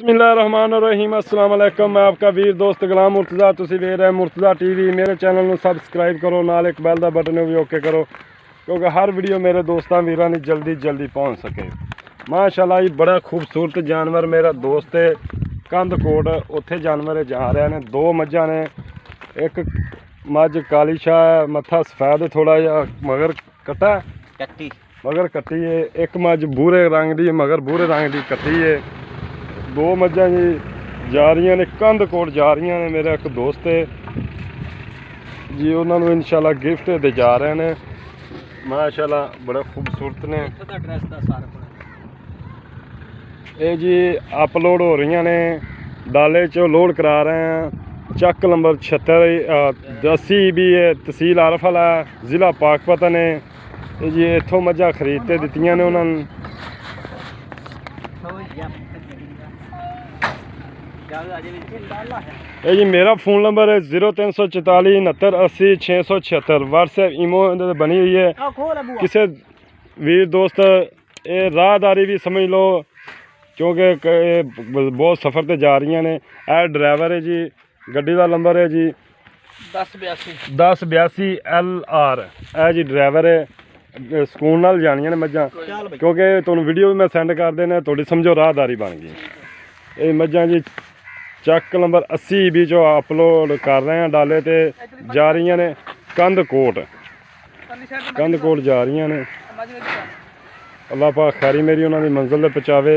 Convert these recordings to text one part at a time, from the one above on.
बिस्मिल्लाहिर्रहमानिर्रहीम अस्सलाम वालेकुम। मैं आपका वीर दोस्त गुलाम मुर्तज़ा। तुसी वेख रहे मुर्तज़ा टीवी। मेरे चैनल में सबसक्राइब करो, नाल एक बैल का बटन भी ओके करो क्योंकि हर वीडियो मेरे दोस्तों वीरां दी जल्दी पहुँच सके। माशाअल्लाह जी बड़ा खूबसूरत जानवर मेरा दोस्त है कंध कोट उत्थे जानवर जा रहे हैं। दो मझां ने, एक मझ काली शाह मत्था सफेद थोड़ा जिहा मगर कट्टा मगर कट्टी है, एक मझ भूरे रंग की मगर भूरे रंग की कट्टी है। दो मझां जी जा रही ने कंध कोट जा रही ने। मेरा एक दोस्त है जी उन्होंने इंशाल्लाह गिफ्ट दे जा रहे हैं। माशाल्लाह बड़ा खूबसूरत ने। ये जी अपलोड हो रही ने डाले चो लोड करा रहे हैं। चक नंबर 76 भी है, तहसील आरफल है, ज़िला पाकपतन है। ये जी इतों मझां खरीद के दित्तियां ने उन्होंने। ये जी मेरा फ़ोन नंबर है 0344 69 80 676। व्हाट्सएप ईमो बनी हुई है। किसी वीर दोस्त ये राहदारी भी समझ लो क्योंकि बहुत सफ़र से जा रही ने। यह ड्राइवर है जी, गड्डी का नंबर है जी 1082 LR। यह जी ड्राइवर है। सुकून नाल जानियां ने मझां क्योंकि तुहानूं वीडियो भी मैं सेंड कर देना, थोड़ी समझो राहदारी बन गई। ये मझां जी चक नंबर 80 भी जो अपलोड कर रहे हैं डाले ते जा रही ने कंध कोट जा रही ने। अल्लाह पाक खैरी मेरी उन्होंने मंजिल तक पहुँचावे।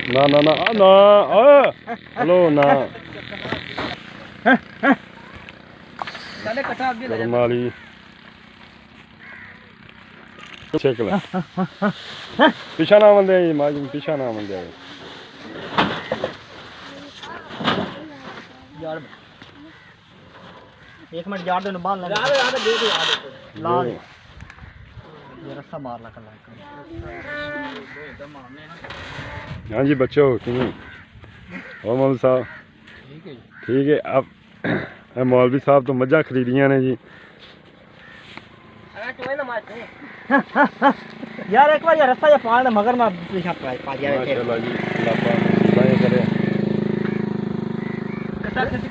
ना ना ना ना हेलो ना माली पीछा ना बंदे पीछा ना बंदे एक मिनट यार देने बांध ला मार ला। हाँ जी बच्चों और मौलवी साहब ठीक है। अब मौलवी साहब तो मझां खरीदियां ने जी। यार एक बार रास्ता जा पाल मगर मैं पीछा पा गया। माशाल्लाह जी अल्लाह करे।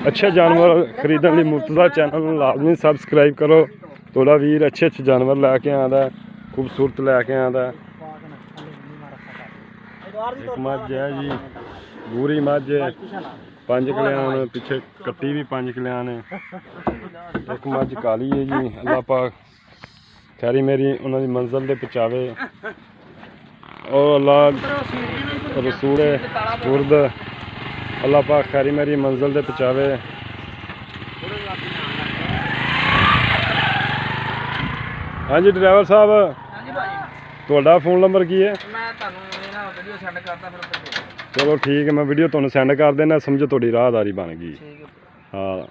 अच्छे जानवर खरीदने लिए मुर्तज़ा चैनल लाजमी सबसक्राइब करो। थोड़ा वीर अच्छे जानवर लैके आंदा, खूबसूरत लैके आंदा। एक मझ है जी बूरी मझ 5 कल्याण, पिछे कट्टी भी 5 कल्याण है। एक मझ काली है जी। अल्लाह पाक खैरी मेरी उन्होंने मंजिल तक पहुँचावे। और अल्लाह रसूल सुरद अल्लाह पाक खैरी मेरी मंजिल तक पहुँचावे। हाँ जी ड्राइवर साहब थोड़ा फ़ोन नंबर की है? चलो ठीक है, मैं वीडियो तुहानूं सेंड कर देना। समझो थोड़ी राहदारी बन गई। हाँ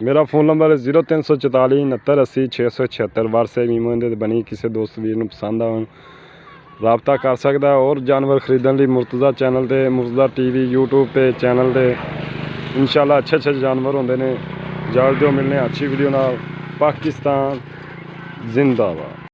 मेरा फ़ोन नंबर है 0344 69 80 676। व्हाट्सएप ईमो बनी। किसी दोस्त वीर नूं पसंद आवन राबता कर सकता है। और जानवर खरीदने लिए मुर्तज़ा चैनल ते मुर्तज़ा टीवी यूट्यूब पे चैनल ते इंशाल्लाह अच्छे जानवर होंदे ने। जाल दो मिलने अच्छी वीडियो नाल। पाकिस्तान जिंदाबाद।